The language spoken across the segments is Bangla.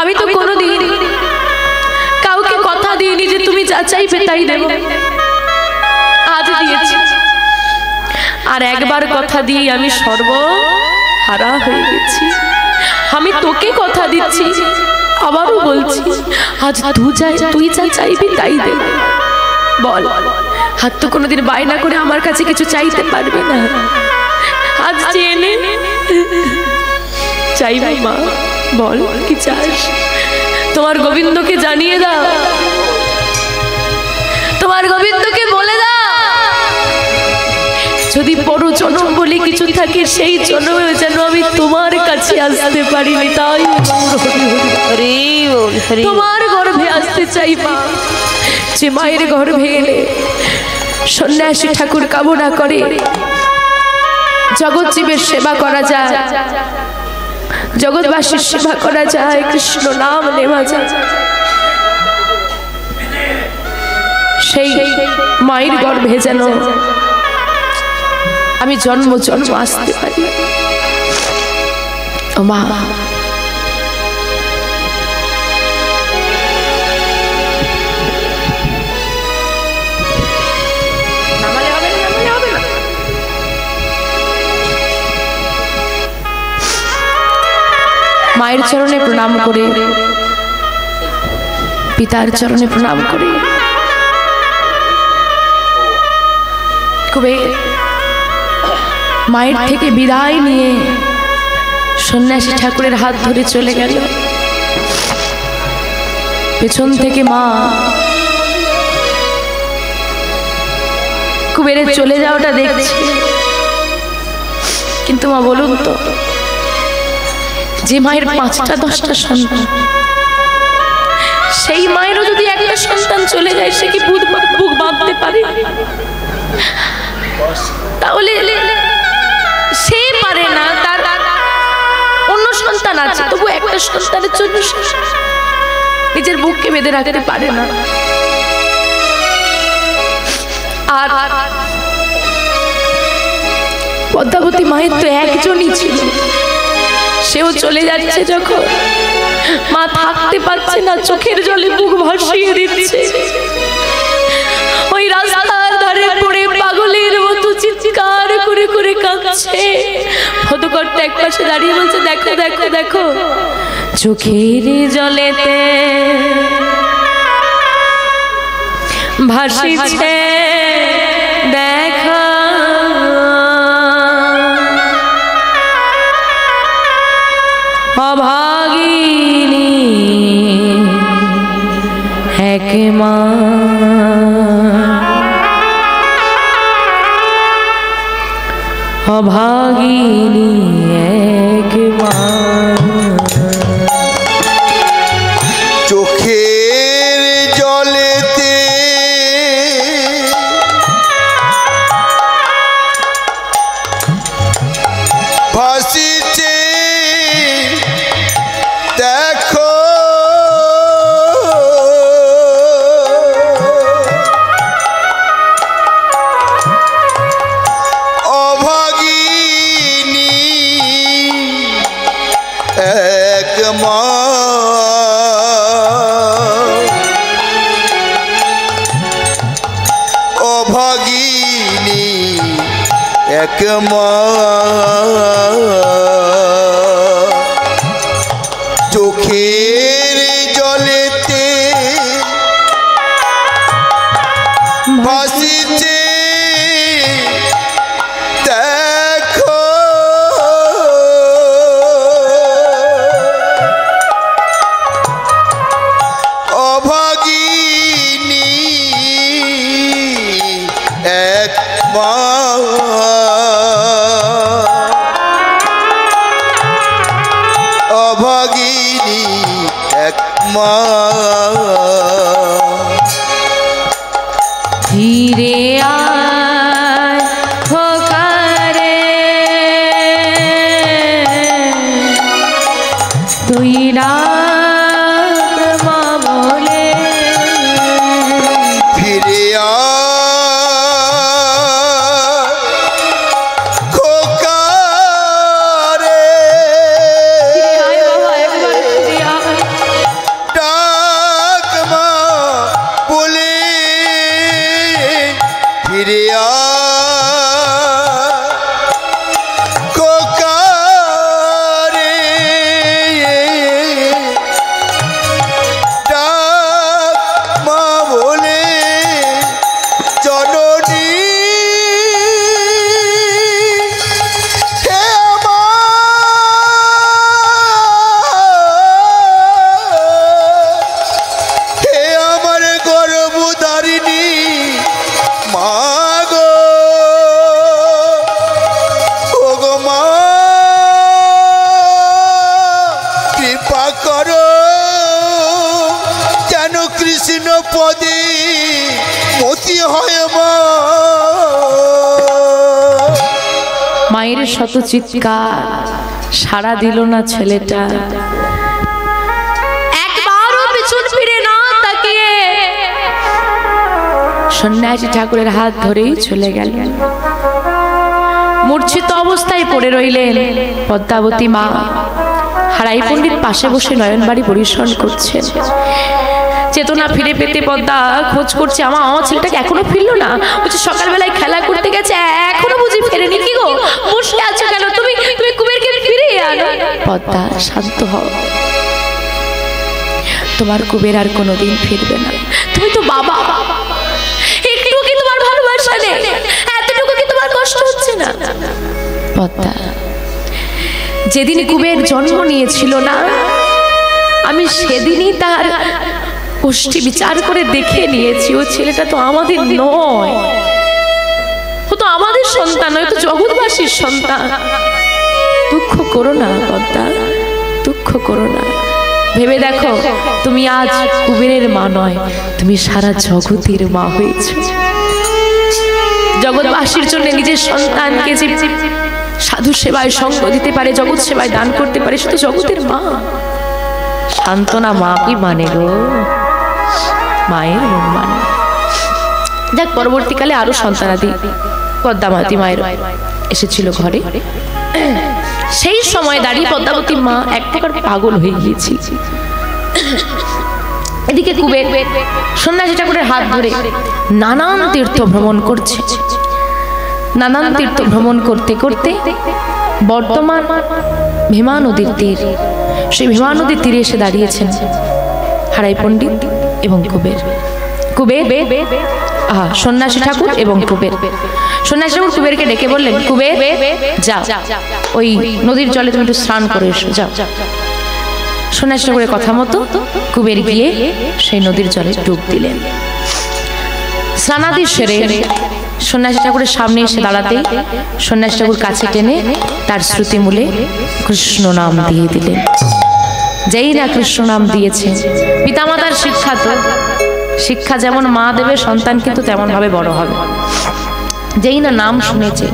আমি তো কোনোদিন কাউকে কথা দিইনি যে তুমি যা চাইবে তাই দেব, আজ দিয়েছি। আর একবার কথা দিয়ে আমি সর্বহারা হয়ে গেছি। আমি তোকে কথা দিচ্ছি, আবারও বলছি, আজ তুই যা চাইবি তাই দেব। বল, হাত তো কোনোদিন বায়না করে আমার কাছে কিছু চাইতে পারবে না। আজ চেয়ে নে, চাইবি মা? বল কি চাস? তোমার গোবিন্দকে জানিয়ে দাও, তোমার গোবিন্দকে বলে দাও, যদি বড় জনম বলে কিছু থাকে সেই জন্মে যেন আমি তোমার কাছে আসতে পারিনি, তাই তোমার গর্ভে আসতে চাই মা। যে মায়ের গর্ভে এলে সন্ন্যাসী ঠাকুর কামনা করে জগৎ জীবের সেবা করা যায়, জগৎবাসীর সেবা করা যায়, কৃষ্ণ নাম নেওয়া যায়। সেই মায়ের গর্ভে যেন আমি জন্ম জন্ম আসতে পারি। ও মা, মায়ের চরণে প্রণাম করে, পিতার চরণে প্রণাম করে কুবের মায়ের থেকে বিদায় নিয়ে সন্ন্যাসী ঠাকুরের হাত ধরে চলে গেল। পেছন থেকে মা কুবেরের চলে যাওয়াটা দেখছে। কিন্তু মা বলুন তো, যে মায়ের 5টা 10টা সন্তান, সেই মায়েরও যদি একটা সন্তান চলে যায়, সে কি বুক বাঁধতে পারে? তাহলে সে পারে না, তার অন্য সন্তান আছে, তবু একটা সন্তানের জন্য নিজের বুককে বেঁধে রাখতে পারে না। আর পদ্মাবতী মায়ের তো একজনই ছিল, সেও চলে যাচ্ছে যখন, মা থাকতে পারছে না, চোখের জলে বুক ভাসিয়ে দিচ্ছে। ওই রাস্তার ধারে পড়ে পাগলের মতো চিৎকার করে করে কাঁদছে। পদকর্তা এক পাশে দাঁড়িয়ে বলছে, দেখো দেখো দেখো, চোখের জলেতে ভাসিছে দেখো অভাগিনী এক মা। অভাগিনী এক মা, চোখের জলেতে ভাসিছে দেখো অভাগিনী এক মা। অভাগিনী এক মা, চোখের জলেতে ভাসিছে দেখো অভাগিনী এক মা। অভাগিনী এক মা, ধীরে আয় খোকারে তুই রাত মা বলে, ফিরে খোকারে কৃষ্ণ পদে মতি হয় মা। মায়ের শত চিৎকার, সাড়া দিল না ছেলেটা। একবারও পিছন ফিরে না তাকিয়ে সন্ন্যাসী ঠাকুরের হাত ধরেই চলে গেলেন। মূর্ছিত অবস্থায় পড়ে রইলেন পদ্মাবতী মা। হারাই পণ্ডিত পাশে বসে নয়নবাড়ি পরিশ্রম করছেন। চেতনা ফিরে পেতে পদ্মা খোঁজ করছে, আমার ছেলেটাকে এখনো ফিরলো না। বলছে সকালবেলায় খেলা করতে গেছে, এখনো বুঝি ফেরেনি। কি গো বসে আছো কেন? তুমি তুমি কুবেরকে ফিরে আনো। পদ্মা শান্ত হও, তোমার কুবের আর কোনোদিন ফিরবে না। তুমি তো বাবা, একটু কি তোমার ভালোবাসা নেই? এতটুকু কি তোমার কষ্ট হচ্ছে না? পদ্মা, যেদিন কুবের জন্ম নিয়েছিল না, আমি সেদিনই তার গোষ্ঠী বিচার করে দেখে নিয়েছি। ও ছেলেটা তো আমাদের নয়, ও তো আমাদের সন্তান নয়, তো জগৎবাসীর সন্তান। দুঃখ করো না পদ্মা, দুঃখ করো না। ভেবে দেখো, তুমি আজ কুবেরের মা নয়, তুমি সারা জগতের মা হয়েছ। জগৎবাসীর জন্য নিজের সন্তানকে যে সাধু সেবায় সঙ্গ দিতে পারে, জগৎ সেবায় দান করতে পারে, সে তো জগতের মা। সান্ত্বনা মা কি মানে গো, মায়ের মন মানে। দেখ, পরবর্তীকালে আরো সন্তানাদি পদ্মাবতী মায়ের এসেছিল ঘরে। সেই সময় দাঁড়িয়ে পদ্মাবতী মা এক প্রকার পাগল হয়ে গিয়েছি। এদিকে কুবের সন্ন্যাসী ঠাকুরের হাত ধরে নানান তীর্থ ভ্রমণ করছে। নানান তীর্থ ভ্রমণ করতে করতে বর্তমান ভীমা নদীর তীর, সেই ভীমা নদীর তীরে এসে দাঁড়িয়েছেন হারাই পণ্ডিত এবং কুবের। কুবের সন্ন্যাসী ঠাকুর এবং কুবের। সন্ন্যাসী ঠাকুর কুবেরকে ডেকে বললেন, কুবের যাও, ওই নদীর জলে তুমি একটু স্নান করে এসো, যাও। সন্ন্যাসী ঠাকুরের কথা মতো কুবের গিয়ে সেই নদীর জলে ডুব দিলেন। স্নানাদি সেরে সন্ন্যাসী ঠাকুরের সামনে এসে দাঁড়াতেই সন্ন্যাসী ঠাকুর কাছে টেনে তার শ্রুতিমূলে কৃষ্ণ নাম দিয়ে দিলেন। যেই না কৃষ্ণ নাম দিয়েছে, পিতামাতার শিক্ষা তো, শিক্ষা যেমন মা দেবে, সন্তান কিন্তু তেমন ভাবে বড় হবে। যেই না নাম শুনেছে,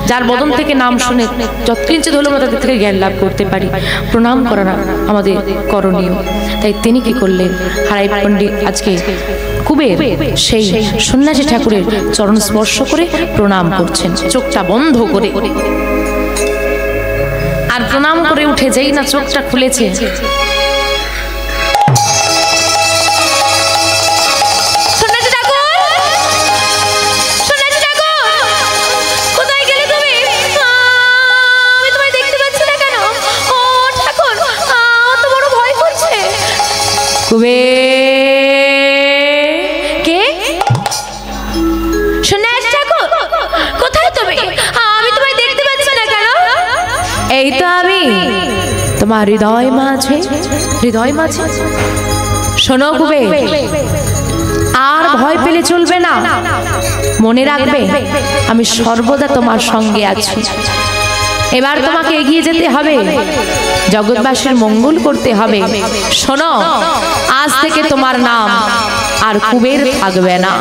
যার বদন থেকে নাম শুনে যৎকিঞ্চিত হলেও তাদের থেকে জ্ঞান লাভ করতে পারি, প্রণাম করা আমাদের করণীয়। তাই তিনি কি করলেন, হারাই পণ্ডিত আজকে কুবের সেই সন্ন্যাসী ঠাকুরের চরণ স্পর্শ করে প্রণাম করছেন, চোখটা বন্ধ করে। আর প্রণাম করে উঠে যেই না চোখটা খুলেছে, কে? সন্ন্যাসী ঠাকুর, কোথায় তুমি? আমি তোমায় দেখতে পাচ্ছি না কেন? এই তো আমি তোমার হৃদয় মাঝে, হৃদয় মাঝে। শোনো কুবের, আর ভয় পেলে চলবে না। মনে রাখবে, আমি সর্বদা তোমার সঙ্গে আছি। এবার তোমাকে এগিয়ে যেতে হবে, জগৎবাসীর মঙ্গল করতে হবে। শোনো, আজ থেকে তোমার নাম আর কুবের থাকবে না।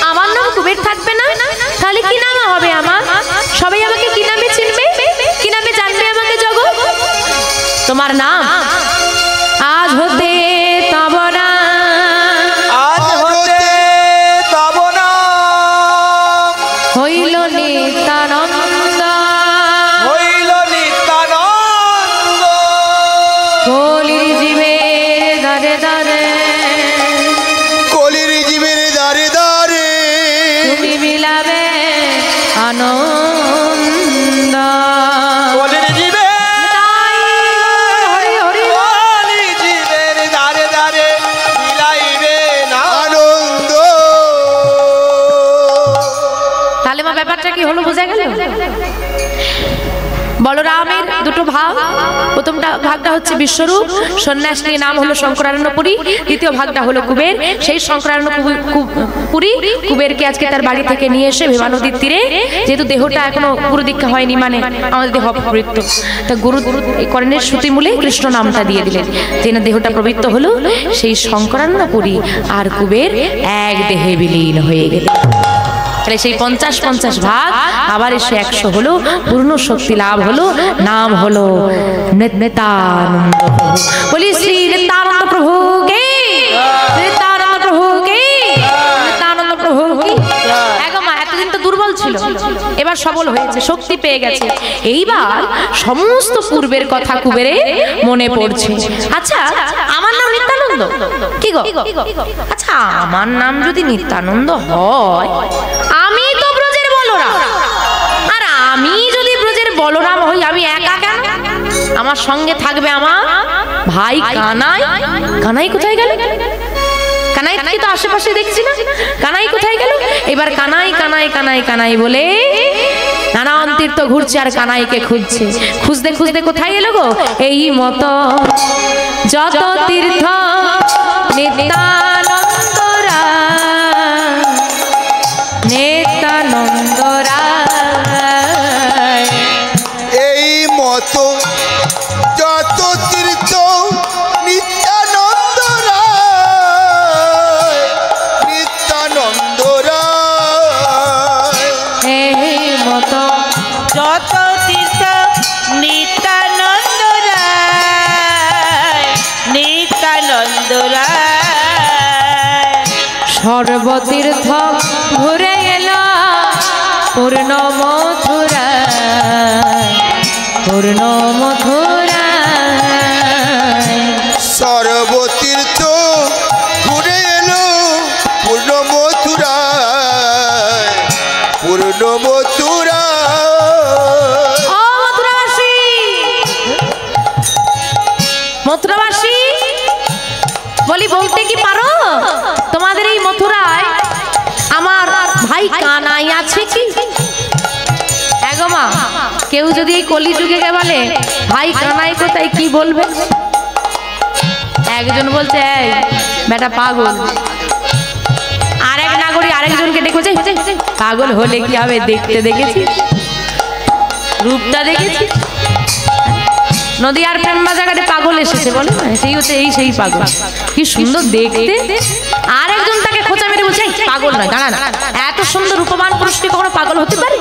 আমার নাম কুবের থাকবে না? তাহলে কি নাম হবে আমার? সবাই আমাকে কি নামে চিনবে, কি নামে জানবে আমাকে জগৎ? তোমার নাম আজ হতে তব না, আজ হতে তব না হইল নিত্যানন্দ, হইল নিত্যানন্দ। কলির জীবের দারে দারে, কলির জীবের দারে দারে তুমি বিলাবে আনন্দ। কলির জীবে হরি হরি প্রথমটা ভাগটা হচ্ছে বিশ্বরূপ, সন্ন্যাস নিয়ে নাম হলো শঙ্করারণ্যপুরী। দ্বিতীয় ভাগটা হলো কুবের। সেই শঙ্করারণ্যপুরী কুবেরকে আজকে তার বাড়ি থেকে নিয়ে এসে ভীমা নদীর তীরে, যেহেতু দেহটা এখনো গুরু দীক্ষা হয়নি, মানে আমাদের দেহ অপবিত্র, তা গুরু কর্ণের শ্রুতিমূলে কৃষ্ণ নামটা দিয়ে দিলেন, যে না দেহটা পবিত্র হলো। সেই শঙ্করারণ্যপুরী আর কুবের এক দেহে বিলীন হয়ে গেল। তাহলে সেই 50-50 ভাগ আবার এসে 100 হলো, পূর্ণ শক্তি লাভ হলো, নাম হলো নিত্যানন্দ প্রভু। বলি শ্রী নিত্যানন্দ প্রভু কে, নিত্যানন্দ প্রভু কে, নিত্যানন্দ প্রভু কি। একমা এতদিন তো দুর্বল ছিল, এবার সবল হয়েছে, শক্তি পেয়ে গেছে। এইবার সমস্ত পূর্বের কথা কুবেরে মনে পড়ছে। আচ্ছা আমার নাম নিত্যানন্দ, কি গো? আচ্ছা আমার নাম যদি নিত্যানন্দ হয়, আমি তো ব্রজের বলরাম, আর আমি যদি ব্রজের বলরাম হই, আমি একা কেন? আমার সঙ্গে থাকবে আমার ভাই কানাই। কানাই কোথায় গেল? কানাইকে তো আশেপাশে দেখছি না, কানাই কোথায় গেল? এবার কানাই কানাই কানাই কানাই বলে নানান তীর্থ ঘুরছে আর কানাইকে খুঁজছে। খুঁজতে খুঁজতে কোথায় এলো গো? এই মতো যত তীর্থ নিত্যানন্দরা, নিত্যানন্দরা, এই মতো যত তীর্থ নিত্যানন্দরা, নিত্যানন্দরা, এই মতো যত তীর্থ নিত্যানন্দরা, নিত্যানন্দরা, সর্বতীর্থ ঘুরে গেল পূর্ণ মথুরা, পূর্ণ মথুরা। সর্বতীর্থ ঘুরে এলো পূর্ণ মথুরা, পূর্ণ মথুরা। ও মথুরাবাসী, মথুরাবাসী বলি বলতে কি পারো তোমাদের এই মথুরায় আমার ভাই কানাই আছে কি? এগোমা কেউ যদি এই কলিযুগে বলে ভাই কানাই কোথায়, কি বলবে? একজন বলছে এই বেটা পাগল, আরেক নাগরী আরেকজনকে ডেকেছে পাগল হলে কি হবে, দেখতে দেখেছি, রূপটা দেখেছি। নদীয়ার প্রেম বাজারে পাগল এসেছে বলে, সেই হচ্ছে এই সেই পাগল, কি সুন্দর দেখতে। আরেকজন তাকে খোঁচা মেরে বলছে পাগল নয়, দাঁড়া না, এত সুন্দর রূপবান পুরুষ কি কখনো পাগল হতে পারে?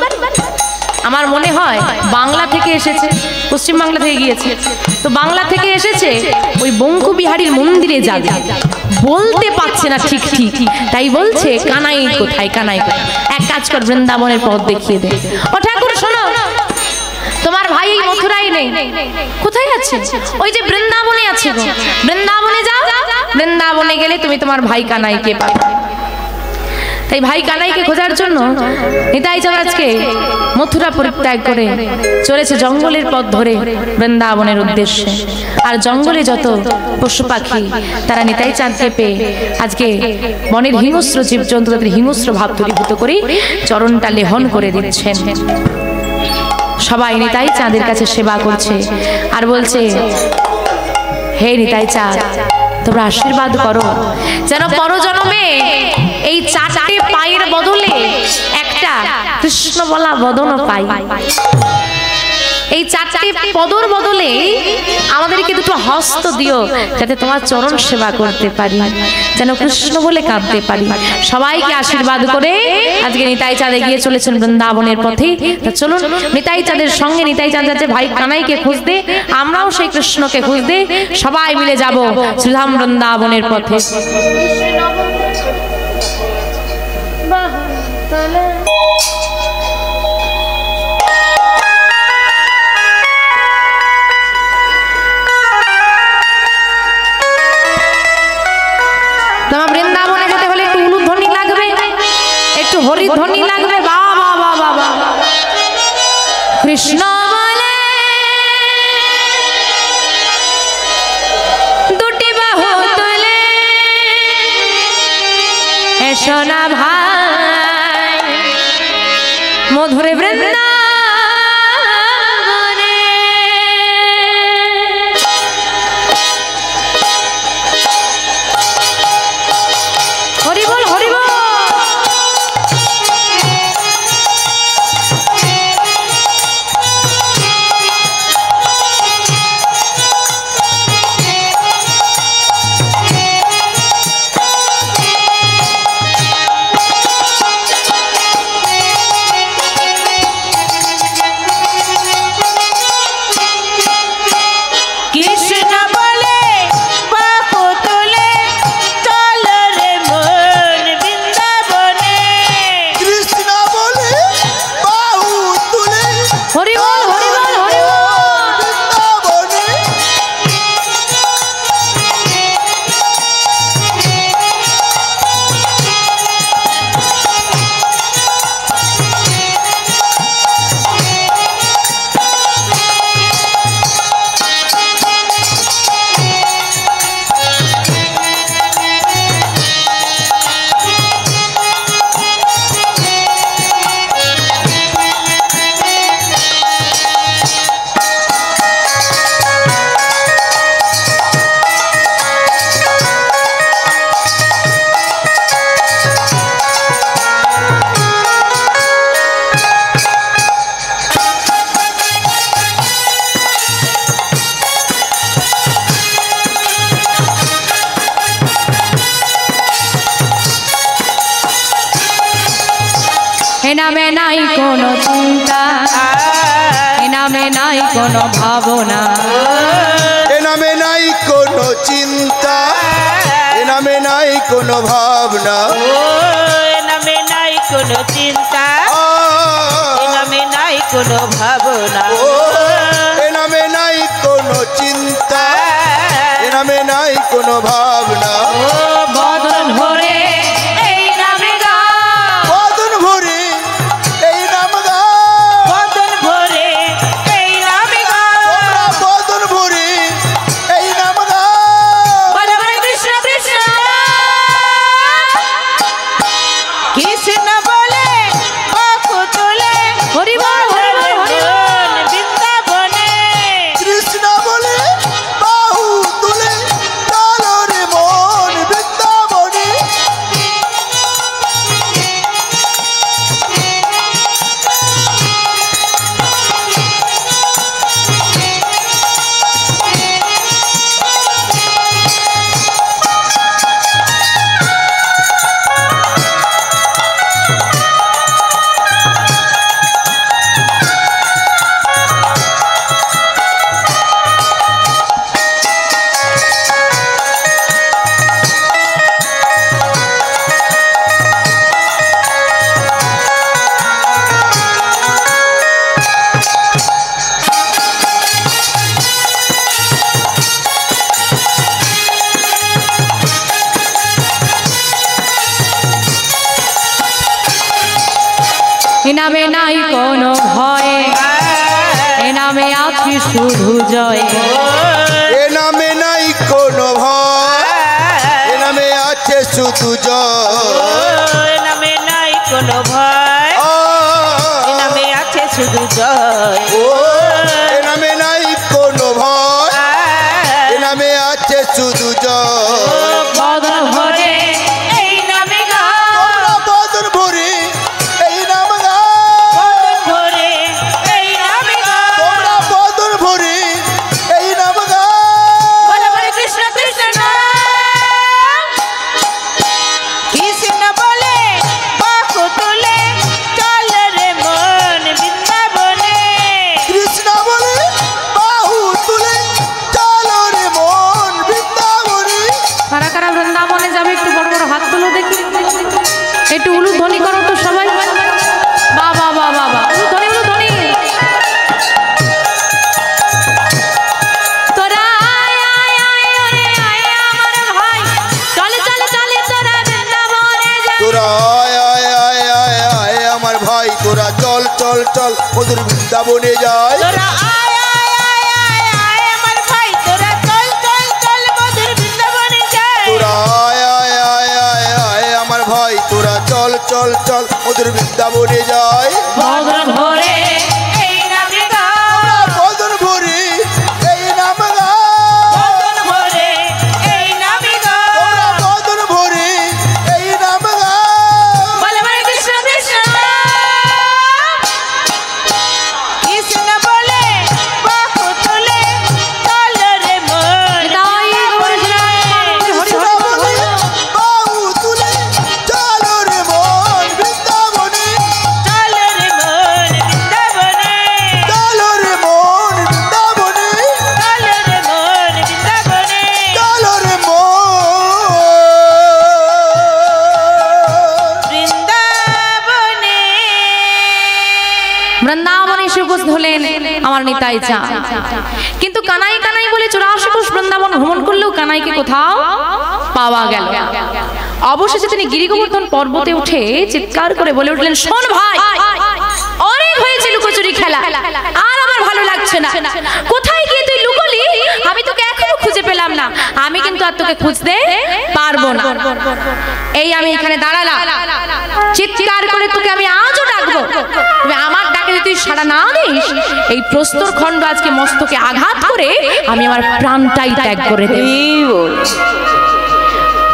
আমার মনে হয় বাংলা থেকে এসেছে, পশ্চিম বাংলা থেকে গিয়েছে, তো বাংলা থেকে এসেছে ওই বঙ্কু বিহারীর মন্দিরে যাবে, বলতে পারছে না ঠিক ঠিক, তাই বলছে কানাই কোথায়, কানাই কোথায়। এক কাজ কর, বৃন্দাবনের পথ দেখিয়ে দে। ও ঠাকুর শোনো, তোমার ভাই এই মথুরায় নেই, কোথায় আছে? ওই যে বৃন্দাবনে আছে, বৃন্দাবনে যাও, বৃন্দাবনে গেলে তুমি তোমার ভাই কানাইকে পাবে। তাই ভাই কানাইকে খোঁজার জন্য নিতাই চাঁদ আজকে মথুরা পরিত্যাগ করে চলেছে জঙ্গলের পথ ধরে বৃন্দাবনের উদ্দেশ্যে। আর জঙ্গলে যত পশু পাখি তারা নিতাই চাঁদকে পেয়ে আজকে মনের হিংস্র জীবজন্তু তাদের হিংস্র ভাব দূরীভূত করে চরণটা লেহন করে দিচ্ছেন। সবাই নিতাই চাঁদের কাছে সেবা করছে আর বলছে, হে নিতাই চাঁদ, তোমরা আশীর্বাদ করো যেন পরজন্মে এই 4টে পায়ের বদলে একটা কৃষ্ণ বলা বদন পাই। এই 4টে পদর বদলে আমাদেরকে দুটো হস্ত দিও, যাতে তোমার চরণ সেবা করতে পারি, যেন কৃষ্ণ বলে কাঁদতে পারি। সবাইকে আশীর্বাদ করে আজকে নিতাই চাঁদে গিয়ে চলেছেন বৃন্দাবনের পথে। চলুন নিতাই চাঁদের সঙ্গে নিতাই চাঁদ যাচ্ছে ভাই কানাইকে খুঁজতে, আমরাও সেই কৃষ্ণকে খুঁজতে সবাই মিলে যাব শ্রীধাম বৃন্দাবনের পথে। তোমার বৃন্দাবনে যেতে হলে একটু উলুধ্বনি লাগবে, একটু হরিধ্বনি লাগবে। বাবা বাবা বাবা কৃষ্ণ বলে দুটি বাহু তুলে এসো না ভাই মধুরে বৃন্দাবনে। নামে নাই কোনো চিন্তা, এ নামে নাই কোনো ভাবনা, এ নামে নাই কোনো চিন্তা, এ নামে নাই কোনো ভাবনা, এ নামে নাই কোনো চিন্তা, এ নামে নাই কোনো ভাবনা, এ নামে নাই কোনো চিন্তা, এ নামে নাই কোনো ভাবনা। বদন ভরে এই নামে গা, বদন ভরে এই নাম গা, বদন ভরে এই নামে গা, তোমরা বদন ভরে এই নাম গা। বলে বলে কৃষ্ণ কৃষ্ণ কৃষ্ণ বলে বাহু তুলে হরি বল হরি বল হরি বল। বৃন্দাবনে, কৃষ্ণ বলে বাহু তুলে চলো রে মন বৃন্দাবনে। এ নামে নাই কোনো ভয়, এ নামে আছি শুধু জয়, এ নামে নাই কোনো ভয়, এ নামে আছে শুধু জয়। এ নামে নাই কোনো ভয়, এ নামে আছে শুধু জয়, এ নামে নাই কোনো ভয়, এ নামে আছে শুধু জয়। বদন ভরে এই নামে গা, তোমরা বদন ভরে এই নাম গা, বদন ভরে এই নামে গা, তোমরা বদন ভরে এই নাম গা। বলে বলে কৃষ্ণ কৃষ্ণ কৃষ্ণ বলে বাহু তুলে চল রে মন বৃন্দাবনে, কৃষ্ণ বলে বাহু তুলে চলো রে মন বৃন্দাবনে। কারা কারা বৃন্দাবনে যাবে একটু বড় বড় হাত তুলো দেখি, একটু উলুধ্বনি করো তো সবাই। বাবা বাবা বাবা উলুধ্বনি উলুধ্বনি। তোরা আয় আয় আয় ওরে আয় আমার ভাই, চলে চলে চলে তোরা বৃন্দাবনে যা। তোরা আয় আয় আয় আয় আয় আমার ভাই, তোরা চল চল চল মধুর বৃন্দাবনে যায়। তোরা আয় আয় আয় আয় আয় আমার ভাই, তোরা চল চল চল মধুর বৃন্দাবনে যাই, তোরা আয় আয় আয় আয় আয় আমার ভাই, তোরা চল চল চল মধুর বৃন্দাবনে যায়। বদন ভরে এই নামে গা, বদন ভরে এই নাম গা, বদন ভরে এই নামে গা, তোমরা বদন ভরে এই নাম গা। বলে বলে কৃষ্ণ কৃষ্ণ কৃষ্ণ বলে বাহু তুলে চল রে মন তাই বৃন্দাবনে, কৃষ্ণ বলে বাহু তুলে চলো রে মন বৃন্দাবনে। চল রে মন বৃন্দাবনে, চলো রে মন বৃন্দাবনে, চল রে মন বৃন্দাবনে, চলো রে মন। বৃন্দাবনে। বৃন্দাবনে এসে উপস্থিত হলেন আমার নিতাই চা। কিন্তু কানাই কানাই বলে 84 কোষ বৃন্দাবন ভ্রমণ করলেও কানাইকে কোথাও পাওয়া গেল। অবশেষে তিনি গিরিগোবর্ধন পর্বতে উঠে চিৎকার করে বলে উঠলেন, শোন ভাই, অনেক হয়েছে লুকোচুরি খেলা, আর আমার ভালো লাগছে না। কোথায় গিয়ে তুই লুকোলি? আমি তোকে এখনো খুঁজে পেলাম না। আমি কিন্তু আর তোকে খুঁজতে পারবো না। এই আমি এখানে দাঁড়ালাম, চিৎকার করে তোকে আমি আজও ডাকবো। তবে আমার ডাকে যদি তুই সাড়া না দিস, এই প্রস্তর খণ্ড আজকে মস্তকে আঘাত করে আমি আমার প্রাণটাই ত্যাগ করে দেব।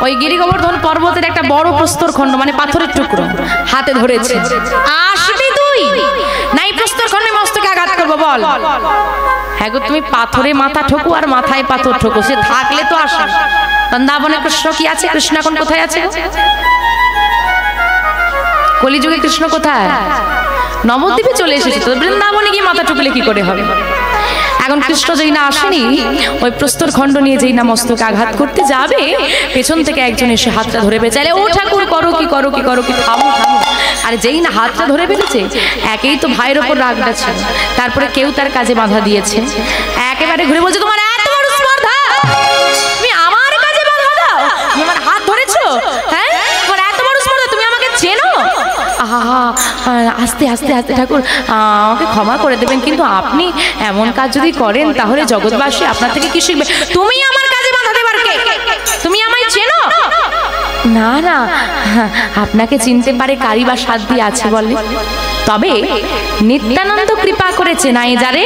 ওই গিরিগোবর্ধন পর্বতের একটা বড় প্রস্তর খণ্ড, মানে পাথরের টুকরো হাতে ধরেছে। আসবি তুই, নাই প্রস্তর খণ্ডে মস্তকে আঘাত করবো বল। হ্যাঁ গো, তুমি পাথরে মাথা ঠোকো আর মাথায় পাথর ঠোকো, সে থাকলে তো আসে। বৃন্দাবনে কৃষ্ণ কি আছে? কৃষ্ণ এখন কোথায় আছে? কলিযুগে কৃষ্ণ কোথায়? নবদ্বীপে চলে এসেছে, তো বৃন্দাবনে গিয়ে মাথা টুকলে কি করে হবে? এখন কৃষ্ণ যেই না আসেনি, ওই প্রস্তর খণ্ড নিয়ে যেই না মস্তকে আঘাত করতে যাবে, পেছন থেকে একজন এসে হাতটা ধরে বেচালে, ও ঠাকুর করো কি করো কি করো কি, থামো থামো। আর যেই না হাতটা ধরে ফেলেছে, একেই তো ভাইয়ের ওপর রাগটা ছিল, তারপরে কেউ তার কাজে বাধা দিয়েছে, একেবারে ঘুরে বলছে তোমার এত বড় স্পর্ধা, তুমি আমার কাজে বাধা দাও, তুমি আমার হাত ধরেছো, হ্যাঁ তোমার এত বড় স্পর্ধা, তুমি আমাকে চেনো? আহা, আস্তে আস্তে আস্তে ঠাকুর, আমাকে ক্ষমা করে দেবেন, কিন্তু আপনি এমন কাজ যদি করেন তাহলে জগৎবাসী আপনার থেকে কি শিখবে? তুমি আমার কাজে বাধা দেবার কে? তুমি আমায় চেনো? না না, আপনাকে চিনতে পারে কারি বা সাধ্য আছে বলে, তবে নিত্যানন্দ কৃপা করেছে, নাই যারে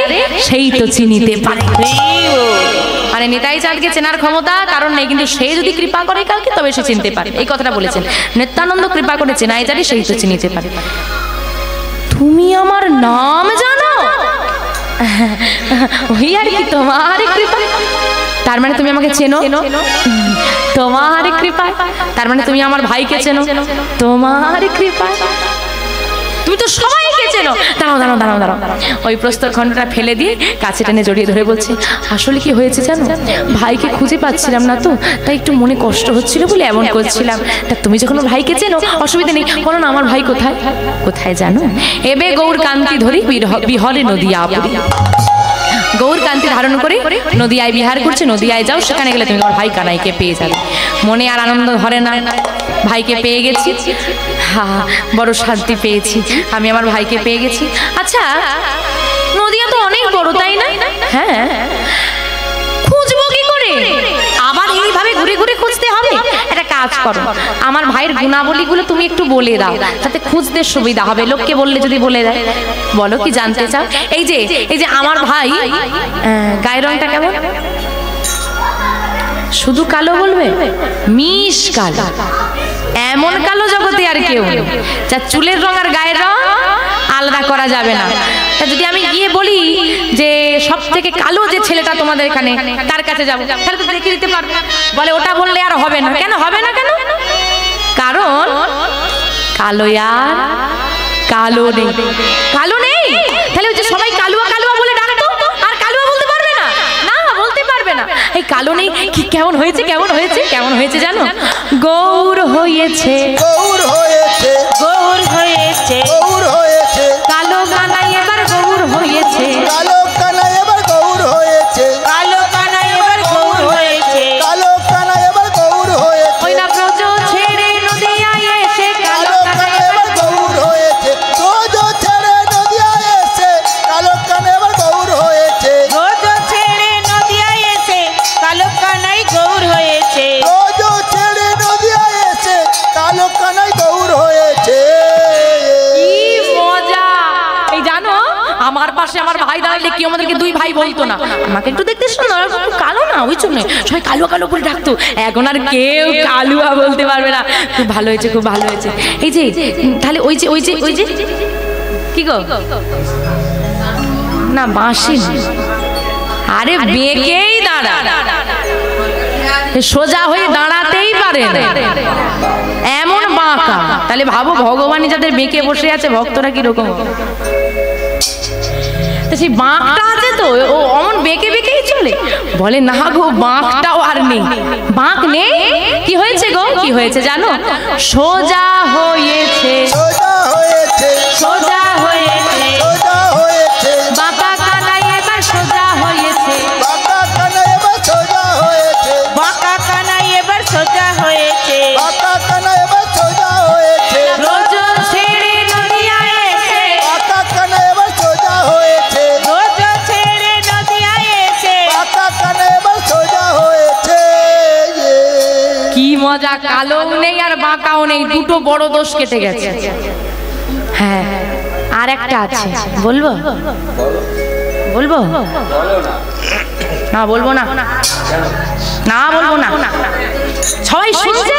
সেই তো চিনিতে পারে। মানে নিতাই চাঁদকে চেনার ক্ষমতা কারণ নেই, কিন্তু সে যদি কৃপা করে কাউকে তবে সে চিনতে পারে, এই কথাটা বলেছেন। নিত্যানন্দ কৃপা করেছে, নাই জানি সেই তো চিনিতে পারে। তুমি আমার নাম জানো? ওই আর কি, তোমার কৃপা। তার মানে তুমি আমাকে চেনো? তোমার কৃপা। তার মানে তুমি আমার ভাইকে চেনো? তোমার কৃপা। তুমি তো সবাইকে চেনো। দাঁড়াও দাঁড়াও দাঁড়াও দাঁড়াও, ওই প্রস্তর খণ্ডটা ফেলে দিয়ে কাছে টেনে জড়িয়ে ধরে বলছে, আসলে কি হয়েছে জানো, ভাইকে খুঁজে পাচ্ছিলাম না তো, তাই একটু মনে কষ্ট হচ্ছিল বলে এমন করছিলাম। তা তুমি যখন ভাইকে চেনো, অসুবিধা নেই, বলো না আমার ভাই কোথায়? কোথায় জানো? এবে গৌর কান্তি ধরি বিহরে নদিয়া পুরী। গৌর কান্তি ধারণ করে নদিয়ায় বিহার করছে, নদিয়ায় যাও, সেখানে গেলে তুমি তোমার ভাই কানাইকে পেয়ে যাবে। মনে আর আনন্দ ধরে না, ভাইকে পেয়ে গেছি, হা বড় শান্তি পেয়েছি, আমি আমার ভাইকে পেয়ে গেছি। আচ্ছা, নদিয়া তো অনেক বড়, তাই না? হ্যাঁ, খুঁজবো কি করে? আবার এইভাবে ঘুরে ঘুরে খুঁজতে হবে? একটা কাজ করো, আমার ভাইয়ের গুণাবলীগুলো তুমি একটু বলে দাও, তাতে খুঁজতে সুবিধা হবে। লোককে বললে যদি বলে দেয়, বলো কি জানতে চাও? এই যে আমার ভাই, গায়ের রংটা কেমন? শুধু কালো বলবে? মিশ কালো, এমন কালো জগতে আর কেউ নেই। যা চুলের রং আর গায়ের রং আলাদা করা যাবে না। তা যদি আমি গিয়ে বলি যে সব থেকে কালো যে ছেলেটা তোমাদের এখানে, তার কাছে যাবো, তাহলে তো দেখিয়ে দিতে পারবে। বলে ওটা বললে আর হবে না। কেন হবে না? কেন? কারণ কালো আর কালো নেই। কালো নেই, তাহলে ওই যে সবাই কালুয়া কালুয়া বলে ডাকতো, আর কালুয়া বলতে পারবে না? না, বলতে পারবে না। এই কালো নেই, কি কেমন হয়েছে? কেমন হয়েছে? কেমন হয়েছে জানো? গৌর হয়েছে, গৌর হয়েছে, গৌর হয়েছে, গৌর হয়েছে, কালো কানাই এবার গৌর হয়েছে, কালো কানাই এবার গৌর হয়েছে, কালো কানাই এবার গৌর হয়েছে, কালো কানাই এবার গৌর হয়েছে, ওই না ব্রজ ছেড়ে নদিয়ায় এসে কালো কানাই এবার গৌর হয়েছে, ব্রজ ছেড়ে নদিয়ায় এসে কালো কানাই এবার গৌর হয়েছে, ব্রজ ছেড়ে নদিয়ায় এসে কালো কানাই গৌর হয়েছে, ব্রজ ছেড়ে নদিয়ায় এসে কালো কানাই গৌর হয়েছে। কি মজা! এই জানো, আমার পাশে আমার ভাই দাঁড়ালে কি আমাদেরকে দুই ভাই বলতো না, আমাকে একটু দেখতে সুন্দর, একটু কালো না, ওই জন্য সবাই কালো কালো করে ডাকতো। এখন আর কেউ কালুয়া বলতে পারবে না। খুব ভালো হয়েছে, খুব ভালো হয়েছে। এই যে তাহলে ওই যে কি গো, না বাঁশি, আরে বেঁকেই দাঁড়া, সোজা হয়ে দাঁড়াতেই পারে না, এমন বাঁকা। তাহলে ভাবো ভগবানই যাদের বেঁকে বসে আছে, ভক্তরা কিরকম। সেই বাঁকটা আছে তো, ও অমন বেঁকে বেঁকেই চলে। বলে না গো, বাঁকটাও আর নেই। বাঁক নেই, কি হয়েছে গো? কি হয়েছে জানো? সোজা হয়েছে, সোজা হয়েছে, সোজা হয়েছে, সোজা হয়েছে, বাঁকা কানাই এবার সোজা হয়েছে, বাঁকা কানাই এবার সোজা হয়েছে, বাঁকা কানাই এবার সোজা হয়েছে, বাঁকা কানাই এবার সোজা হয়েছে, ব্রজ ছেড়ে নদিয়ায় এসে, বাঁকা কানাই এবার সোজা হয়েছে, ব্রজ ছেড়ে নদিয়ায় এসে, বাঁকা কানাই এবার সোজা হয়েছে। কি মজা! কালো নেই আর বাঁকাও নেই, দুটো বড় দোষ কেটে গেছে। হ্যাঁ, আর একটা আছে, বলবো? বলবো না? বলবো না, না বলবো না। সবাই শুনছে,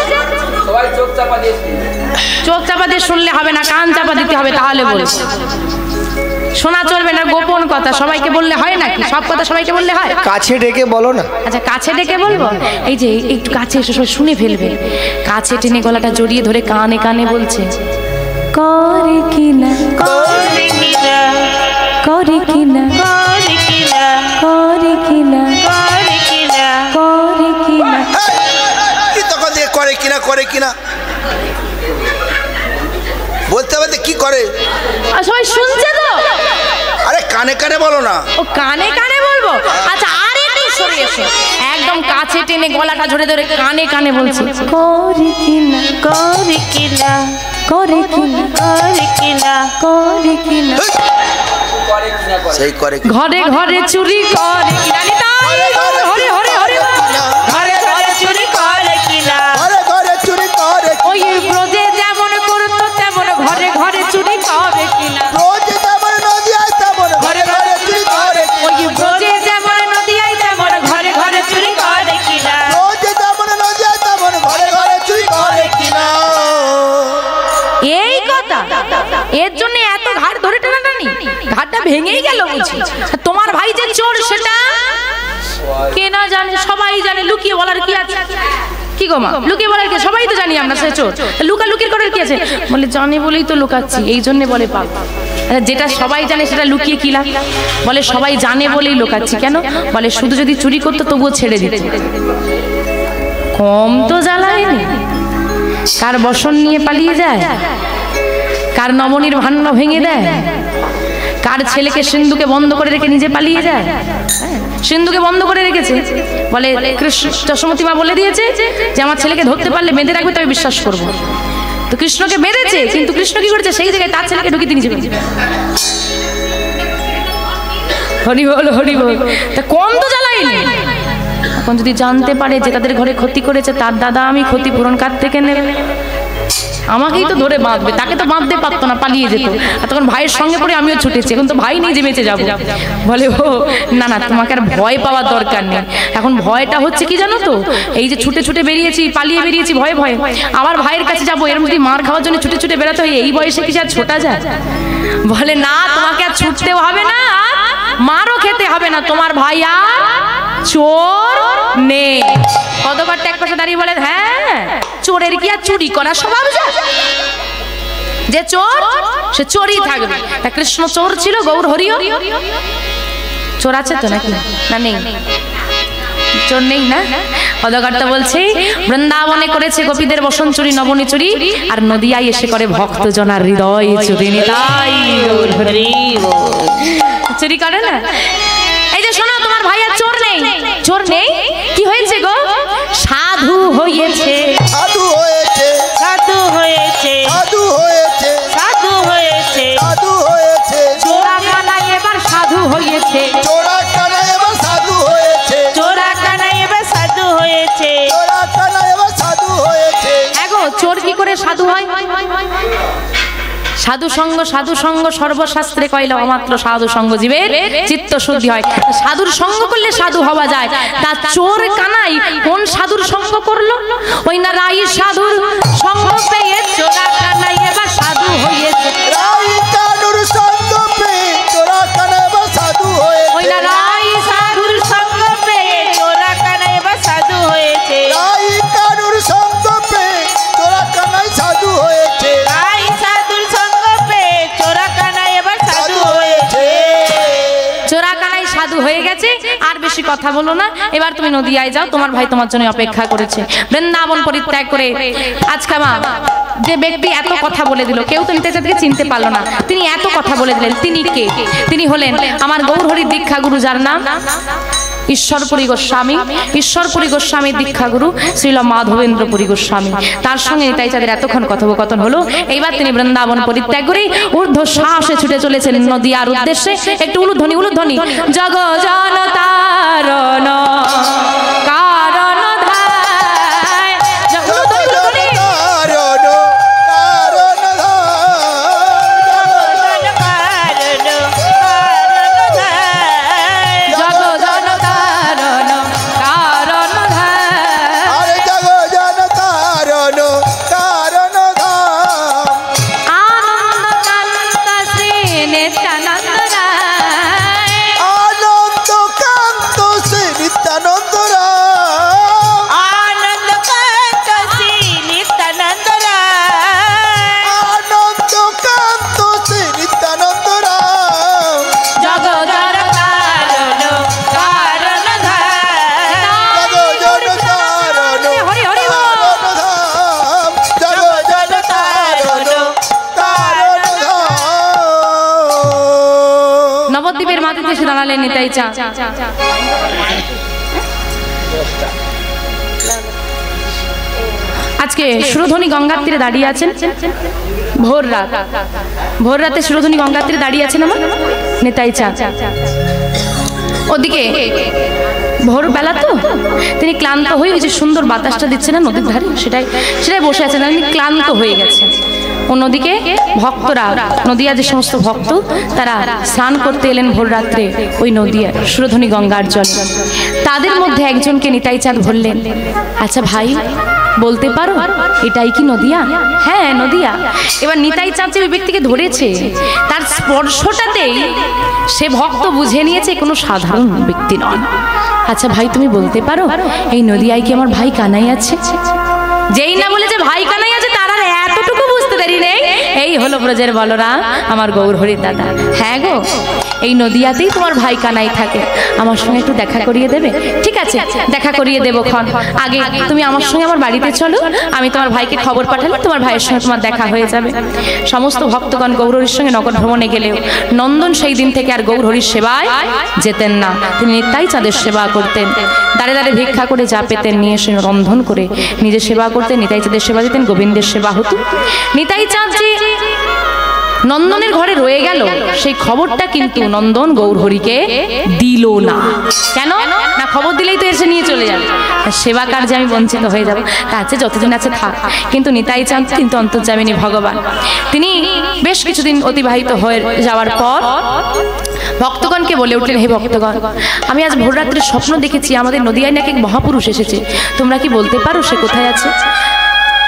চোখ চাপা দিয়ে শুনলে হবে না, কান চাপা দিতে হবে, তাহলে বলবো। শোনা চলবে না, গোপন কথা সবাইকে বললে হয় নাকি? সব কথা সবাইকে বললে হয়? কাছে ডেকে বলো না। আচ্ছা, কাছে ডেকে বলবো। এই যে একটু কাছে এসে সবাই শুনে ফেলবে। কাছে টেনে গলাটা জড়িয়ে ধরে কানে কানে বলছে, করে কিনা করে কিনা করে কিনা করে কিনা করে কিনা করে কিনা করে কিনা কি তখন থেকে করে কিনা করে কিনা বলতে বলতে কি করে? আর সবাই শুনছে তো? আরে কানে কানে বলো না। ও কানে কানে বলবো? আচ্ছা আর একটু সরে এসো, একদম কাছে টেনে গলাটা ধরে ধরে কানে কানে বলছি করে কিনা করে কিনা করে কিনা করে কিনা করে কিনা সেই করে কিনা। ঘরে ঘরে চুরি করে কিনা নিতাই গৌর হরে হরে হরে ঘরে ঘরে চুরি করে কিনা ঘরে ঘরে চুরি করে ওই ব্রজে যেমন করতো তেমন ঘরে ঘরে চুরি করে কিনা রোজ যেমন নদী আয় তেমন ঘরে ঘরে চুরি করে ওই ব্রজে যেমন নদীয়াই তেমন ঘরে ঘরে চুরি করে কিনা রোজ যেমন নদী আয় তেমন ঘরে ঘরে চুরি করে কিনা। এই কথা, এর জন্য এত ঘাট ধরে টানাটানি, ঘাটটা ভেঙেই গেল বুঝি। তোমার ভাই যে চোর সেটা কে না জানে? সবাই জানে, লুকিয়ে বলার কি আছে? কি গো মা, লুকিয়ে বলার কি? সবাই তো জানি আমরা সে চোর, লুকালুকির করার কি আছে? বলে জানি বলেই তো লুকাচ্ছি, এই জন্য বলে পাপ। আচ্ছা যেটা সবাই জানে সেটা লুকিয়ে কি লাভ? বলে সবাই জানে বলেই লুকাচ্ছি। কেন? বলে শুধু যদি চুরি করতো তবুও ছেড়ে দিত। কম তো জ্বালায়নি, কার বসন নিয়ে পালিয়ে যায়, কার নবনীর ভান্ড ভেঙে দেয়, কার ছেলেকে সিন্ধুকে বন্ধ করে রেখে নিজে পালিয়ে যায়। সিন্ধুকে বন্ধ করে রেখেছে, বলে কৃষ্ণ, যশোমতী মা বলে দিয়েছে যে আমার ছেলেকে ধরতে পারলে বেঁধে রাখবে তবে বিশ্বাস করব। তো কৃষ্ণকে বেঁধেছে, কিন্তু কৃষ্ণ কি করেছে? সেই জায়গায় তার ছেলেকে ঢুকিয়ে নিজে বেঁধেছে। হরি বল হরি বল। তা কম তো জ্বালাইনি। এখন যদি জানতে পারে যে তাদের ঘরে ক্ষতি করেছে, তার দাদা আমি ক্ষতিপূরণ কার থেকে নেবে? আমাকেই তো ধরে বাঁধবে, তাকে তো বাঁধতে পারতো না, পালিয়ে যেত। আর তখন ভাইয়ের সঙ্গে পড়ে আমিও ছুটেছি, এখন তো ভাই নেই যে বেঁচে যাবো। বলে ও না না, তোমাকে আর ভয় পাওয়ার দরকার নেই। এখন ভয়টা হচ্ছে কি জানো তো? এই যে ছুটে ছুটে বেরিয়েছি, পালিয়ে বেরিয়েছি ভয়ে ভয়ে, আবার ভাইয়ের কাছে যাবো, এর মধ্যে মার খাওয়ার জন্য ছুটে ছুটে বেড়াতে হয়, এই বয়সে কি আর ছোটা যায়? বলে না, তোমাকে আর ছুটতেও হবে না, মারও খেতে হবে না, তোমার ভাই আর চোর নেই। পদকর্তা এক পাশে দাঁড়িয়ে বলে হ্যাঁ, চোরের কি আর চুরি করা স্বভাব যায়? যে চোর সে চোরই থাকবে। তা কৃষ্ণ চোর ছিল, গৌর হরিও চোর আছে তো নাকি? না নেই, চোর নেই না? পদকর্তা বলছে বৃন্দাবনে করেছে গোপীদের বসন চুরি, নবনী চুরি, আর নদিয়ায় এসে করে ভক্ত জনার হৃদয় চুরি। নিতাই গৌর হরি চুরি করে না। এই যে শোনো, তোমার ভাই আর চোর নেই, চোর নেই, কি হয়েছে গো? সাধু হয়েছে, সাধু হয়েছে, সাধু হয়েছে সাধু হয়েছে, সাধু হয়েছে সাধু হয়েছে, চোরা কানাই এবার সাধু হয়েছে, চোরা কানা এবার সাধু হয়েছে, চোরা কানা এবার সাধু হয়েছে চোরা কানা এবার সাধু হয়েছে। এগো চোর কি করে সাধু হয়? সাধু সঙ্গ সর্বশাস্ত্রে কইল অমাত্র সাধু সঙ্গ জীবের চিত্ত শুদ্ধি হয়। সাধুর সঙ্গ করলে সাধু হওয়া যায়। তা চোর কানাই কোন সাধুর সঙ্গ করলো? ওই না রাই সাধুর সঙ্গ পেয়ে চোরা কানাই এবার সাধু হয়েছে। রাই কানুর সঙ্গ পেয়ে চোরা কানা এবার সাধু হয়েছে, ওই না রাই সাধুর সঙ্গ পেয়ে চোরা কানা এবার সাধু হয়েছে রাই কানুর সঙ্গ পেয়ে চোরা কানাই সাধু হয়েছে, রাই সাধুর সঙ্গ পেয়ে চোরা কানা এবার সাধু হয়েছে। চোরা কানাই সাধু হয়ে গেছে। আর বেশি কথা বলো না, এবার তুমি নদিয়ায় যাও, তোমার ভাই তোমার জন্য অপেক্ষা করেছে। বৃন্দাবন পরিত্যাগ করে আজকে মা যে ব্যক্তি এত কথা বলে দিল, কেউ তো নিতে চাঁদকে চিনতে পারলো না, তিনি এত কথা বলে দিলেন, তিনি কে? তিনি হলেন আমার গৌরহরির দীক্ষা গুরু, যার নাম ঈশ্বরপুরী গোস্বামী। ঈশ্বরপুরী গোস্বামীর দীক্ষা গুরু শ্রীল মাধবেন্দ্রপুরী গোস্বামী। তার সঙ্গে নিতাই চাঁদের এতক্ষণ কথোপকথন হলো। এইবার তিনি বৃন্দাবন পরিত্যাগ করে ঊর্ধ্ব সাহসে ছুটে চলেছেন নদিয়ার উদ্দেশ্যে। একটু উলুধ্বনি উলুধ্বনি। জগ জন তারণ কারণ ধায়। উলুধ্বনি উলুধ্বনি। আনন্দ কান্ত শ্রী নিত্যানন্দ জানালেন নিতাই চাঁদ। আজকে সুরধনী গঙ্গার তীরে দাঁড়িয়ে আছেন, ভোর রাতে সুরধনী গঙ্গার তীরে দাঁড়িয়ে আছেন আমার নিতাই চাঁদ। ওদিকে ভোরবেলা তো তিনি ক্লান্ত হয়ে ওই যে সুন্দর বাতাসটা দিচ্ছে না নদীর ধারে, সেটাই বসে আছেন। তিনি ক্লান্ত হয়ে গেছেন। অন্যদিকে ভক্তরা, নদিয়া যে সমস্ত ভক্ত, তারা স্নান করতে এলেন ভোর রাত্রে ওই নদিয়া সুরধনী গঙ্গার জল। তাদের মধ্যে একজনকে নিতাই চাঁদ বললেন, আচ্ছা ভাই বলতে পারো এটাই কি নদিয়া? হ্যাঁ নদিয়া। এবার নিতাই চাঁদ যে ওই ব্যক্তিকে ধরেছে, তার স্পর্শটাতেই সে ভক্ত বুঝে নিয়েছে কোনো সাধারণ ব্যক্তি নয়। আচ্ছা ভাই তুমি বলতে পারো এই নদিয়ায় কি আমার ভাই কানাই আছে? যেই না বলে যে ভাই কানাই আছে তার আর এতটুকু বুঝতে দেরি নেই, এই হলো ব্রজের বলরাম আমার গৌরহরির দাদা। হ্যাঁ গো, এই নদিয়াতেই তোমার ভাই কানাই থাকে, আমার সঙ্গে একটু দেখা করিয়ে দেবে? ঠিক আছে দেখা করিয়ে দেবো ক্ষণ, আগে তুমি আমার সঙ্গে আমার বাড়িতে চলো, আমি তোমার ভাইকে খবর পাঠালে তোমার ভাইয়ের সঙ্গে তোমার দেখা হয়ে যাবে। সমস্ত ভক্তগণ গৌরহরির সঙ্গে নগর ভ্রমণে গেলেও নন্দন সেই দিন থেকে আর গৌরহরির সেবায় যেতেন না। তিনি নিতাই চাঁদের সেবা করতেন, দাঁড়ে দাঁড়ে ভিক্ষা করে যা পেতেন নিয়ে এসে রন্ধন করে নিজে সেবা করতেন, নিতাই চাঁদের সেবা দিতেন, গোবিন্দের সেবা হতো। নিতাই চাঁদ যে নন্দনের ঘরে রয়ে গেল সেই খবরটা কিন্তু নন্দন গৌরহরিকে দিল না। কেন না? খবর দিলেই তো এসে নিয়ে চলে যাবে, সেবা কার্যে আমি বঞ্চিত হয়ে যাব, কাছে যতদিন আছে থাক। কিন্তু নিতাই চাঁদ কিন্তু অন্তর্যামিনী ভগবান, তিনি বেশ কিছুদিন অতিবাহিত হয়ে যাওয়ার পর ভক্তগণকে বলে উঠলেন, হে ভক্তগণ, আমি আজ ভোররাত্রে স্বপ্ন দেখেছি আমাদের নদিয়ায় নাকি এক মহাপুরুষ এসেছে, তোমরা কি বলতে পারো সে কোথায় আছে?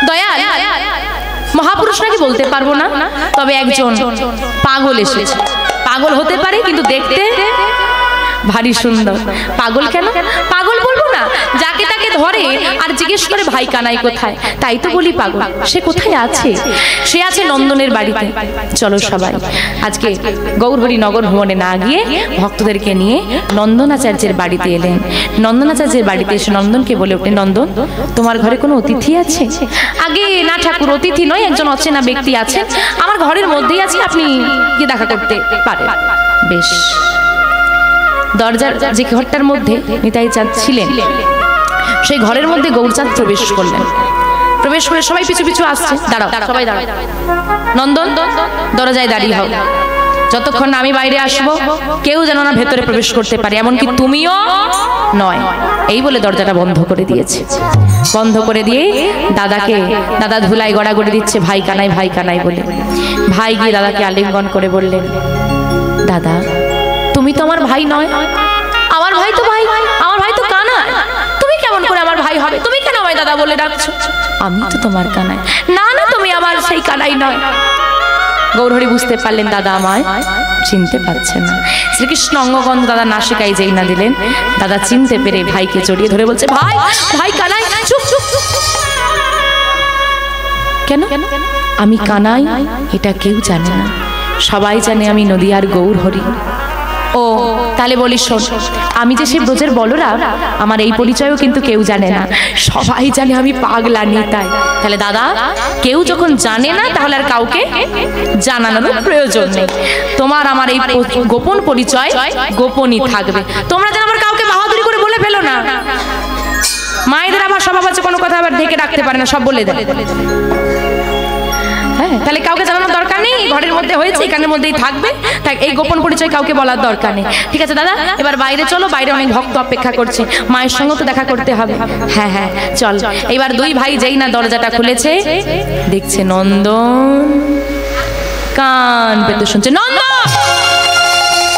দয়াল, মহাপুরুষ নাকি বলতে পারবো না, তবে একজন পাগল এসেছে। পাগল হতে পারে কিন্তু দেখতে ভারী সুন্দর। পাগল কেন? পাগল বলবো না, যাকে তাকে ধরে আর জিজ্ঞেস করে ভাই কানাই কোথায়, তাই তো বলি পাগল। সে কোথায় আছে? সে আছে নন্দনের বাড়িতে। চলো সবাই আজকে গৌরহরি নগর ভ্রমণে না গিয়ে ভক্তদেরকে নিয়ে নন্দনাচার্যের বাড়িতে এলেন। নন্দনাচার্যের বাড়িতে এসে নন্দনকে বলে উঠলেন, নন্দন তোমার ঘরে কোনো অতিথি আছে? আগে না ঠাকুর, অতিথি নয়, একজন অচেনা ব্যক্তি আছে আমার ঘরের মধ্যেই আছে, আপনি গিয়ে দেখা করতে পারেন। বেশ। দরজার যে ঘরটার মধ্যে নিতাই চাঁদ ছিলেন সেই ঘরের মধ্যে গৌরচাঁদ প্রবেশ করলেন। প্রবেশ করে সবাই পিছু পিছু আসছে, দাঁড়াও সবাই দাঁড়াও, নন্দন দরজায় দাঁড়িয়ে হও, যতক্ষণ আমি বাইরে আসবো কেউ যেন না ভেতরে প্রবেশ করতে পারে, এমনকি তুমিও নয়। এই বলে দরজাটা বন্ধ করে দিয়েছে। বন্ধ করে দিয়ে দাদা ধুলাই গড়াগড়ি দিচ্ছে ভাই কানাই ভাই কানাই বলে। ভাই গিয়ে দাদাকে আলিঙ্গন করে বললেন, দাদা তুমি তো আমার ভাই নয়। আমার ভাই তো আমার ভাই তো কানাই, তুমি কেমন করে আমার ভাই হবে? তুমি কেন আমায় দাদা বলে ডাকছো? আমি তো তোমার কানাই। না না, তুমি আমার সেই কানাই নয়। গৌরহরি বুঝতে পারলেন দাদা আমায় চিনতে পারছেন না। শ্রীকৃষ্ণ অঙ্গগন্ধ দাদা নাসিকায় যেই না দিলেন, দাদা চিনতে পেরে ভাইকে জড়িয়ে ধরে বলছে, ভাই ভাই কানাই। চুপ চুপ, কেন? আমি কানাই এটা কেউ জানে না, সবাই জানে আমি নদিয়ার গৌরহরি। ও তাহলে বলি শোন, আমি যে সে ব্রজের বলরাম, আমার এই পরিচয়ও কিন্তু কেউ জানে না, সবাই জানে আমি পাগলা নিতাই। তাহলে দাদা কেউ যখন জানে না তাহলে আর কাউকে জানানোর প্রয়োজন নেই। তোমার আমার এই গোপন পরিচয় গোপনই থাকবে। তোমরা যেন আবার কাউকে বাহাদুরি করে বলে ফেলো না। মায়েদের আবার স্বভাব আছে কোনো কথা আবার ঢেকে রাখতে পারে না, সব বলে দেয়। হ্যাঁ, তাহলে কাউকে জানানোর দরকার নেই, ঘরের মধ্যে হয়েছে এখানের মধ্যেই থাকবে, তাই এই গোপন পরিচয় কাউকে বলার দরকার নেই। ঠিক আছে দাদা, এবার বাইরে চলো, বাইরে অনেক ভক্ত অপেক্ষা করছে, মায়ের সঙ্গে তো দেখা করতে হবে। হ্যাঁ হ্যাঁ চল। এবার দুই ভাই যেই না দরজাটা খুলেছে, দেখছে নন্দন কান পেতে শুনছে, নন্দন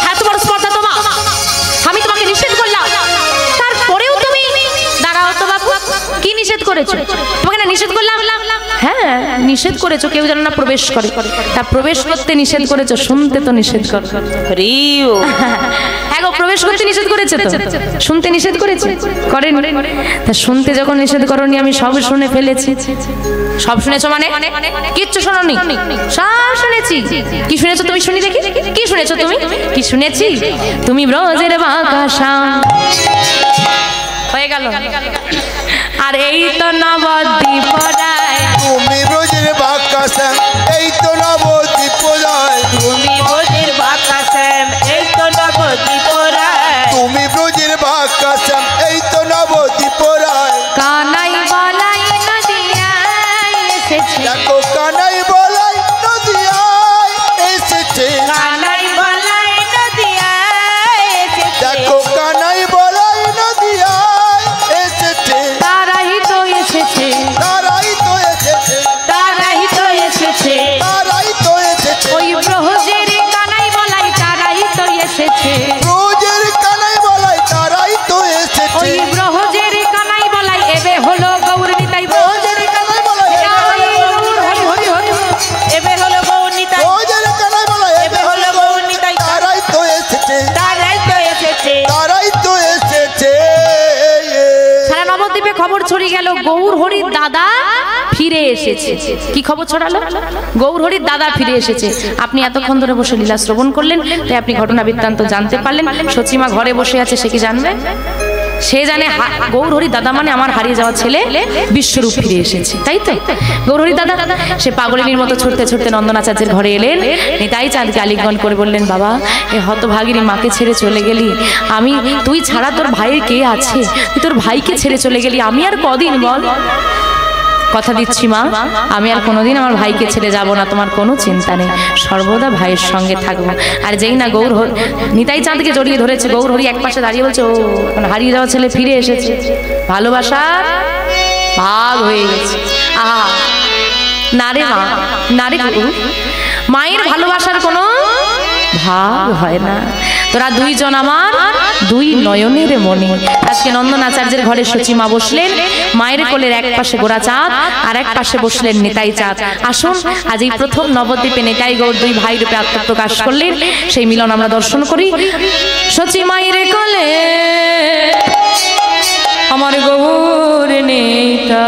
হ্যাঁ তোমার স্পর্ধা তোমার, আমি তোমাকে নিষেধ করলাম, তারপরেও তুমি দাঁড়াও তো বাবু, কি নিষেধ করেছো? তোমাকে না নিষেধ করলাম। হ্যাঁ নিষেধ করেছো কেউ যেন না প্রবেশ করে, তা প্রবেশ করতে নিষেধ করেছো, শুনতে তো নিষেধ করো। হ্যাঁ গো, প্রবেশ করতে নিষেধ করেছে তো, শুনতে নিষেধ করেছে করেন? তা শুনতে যখন নিষেধ করনি আমি সব শুনে ফেলেছি। সব শুনেছো মানে? কিচ্ছু শোনোনি? সব শুনেছি। কি শুনেছো তুমি? শুনি দেখি, কি শুনেছো তুমি? কি শুনেছি? তুমি ব্রজের বাঁকা হয়ে গেল, আর এই তো নবদ্বীপ তুমি ব্রজের বাঁকা শ্যাম, এই তো নবদ্বীপ রায়। তুমি ব্রজের বাঁকা শ্যাম, এই তো নবদ্বীপ এসেছে দেখো কানাই বলাই নদিয়ায় এসেছে কানাই বলাই নদিয়ায় এসেছে দেখো কানাই বলাই নদিয়ায় এসেছে তারাই তো এসেছে তারাই তো এসেছে তারাই তো এসেছে তারাই তো এসেছে ওই ব্রহ্মজের কানাই বলাই তারাই তো এসেছে রোজের কানাই বলাই তারাই তো এসেছে ওই ব্রহ্মজের কানাই বলাই এবে হলো গৌর নিতাই ব্রহ্মজের কানাই বলাই হরি হরি হরি এবে হলো গৌরনিতাই রোজের কানাই বলাই এবে হলো গৌরনিতাই তারাই তো এসেছে তারাই তো এসেছে তারাই তো এসেছে সারা নবদ্বীপে খবর ছড়িয়ে গেল গৌর হরির দাদা ফিরে এসেছে কি খবর ছড়ালো গৌর হরির দাদা ফিরে এসেছে আপনি এতক্ষণ ধরে বসে লীলা শ্রবণ করলেন তাই আপনি ঘটনা বৃত্তান্ত জানতে পারলেন সচিমা ঘরে বসে আছে সে কি জানবে সে জানে গৌর হরির দাদা মানে আমার হারিয়ে যাওয়া ছেলে বিশ্বরূপ ফিরে এসেছে তাই তো গৌর হরির দাদা সে পাগলিনীর মতো ছুটতে ছুটতে নন্দনাচার্যের ঘরে এলেন নিতাই চাঁদকে আলিঙ্গন করে বললেন বাবা এ হতভাগিনী মাকে ছেড়ে চলে গেলি আমি তুই ছাড়া তোর ভাইয়ের কে আছে তুই তোর ভাইকে ছেড়ে চলে গেলি আমি আর কদিন বল কথা দিচ্ছি মা আমি আর কোনোদিন আমার ভাইকে ছেড়ে যাব না তোমার কোনো চিন্তা নেই সর্বদা ভাইয়ের সঙ্গে থাকবো আর যেই না গৌর নিতাই চাঁদকে জড়িয়ে ধরেছে গৌর হরি এক পাশে দাঁড়িয়ে বলছে ও হারিয়ে যাওয়া ছেলে ফিরে এসেছে ভালোবাসার ভাগ হয়ে গেছে আহা নারে মা নারে মায়ের ভালোবাসার কোনো ভাগ হয় না তোরা দুইজন আমার দুই নয়নের মণি আজকে নন্দনাচার্যের ঘরে সচিমা বসলেন মায়ের কোলের এক পাশে গোরা চাঁদ আর এক পাশে বসলেন নিতাই চাঁদ আসুন আজ এই প্রথম নবদ্বীপে নিতাই গৌর দুই ভাই রূপে আত্মপ্রকাশ করলেন সেই মিলন আমরা দর্শন করি সচিমায়ের কোলে আমার গৌর নেতা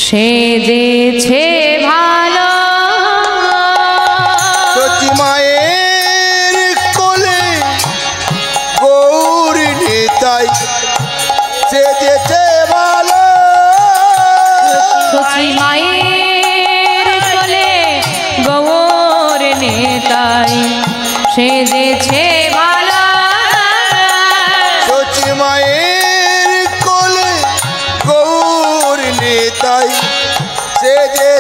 সেজেছে ভালো সচিমায়ের কোলে গৌর নিতাই সেজেছে ভালো সচিমায়ের কোলে গৌর নেতাই সেজেছে ভালো সচিমায়ের কোলে গৌর নিতাই সেজে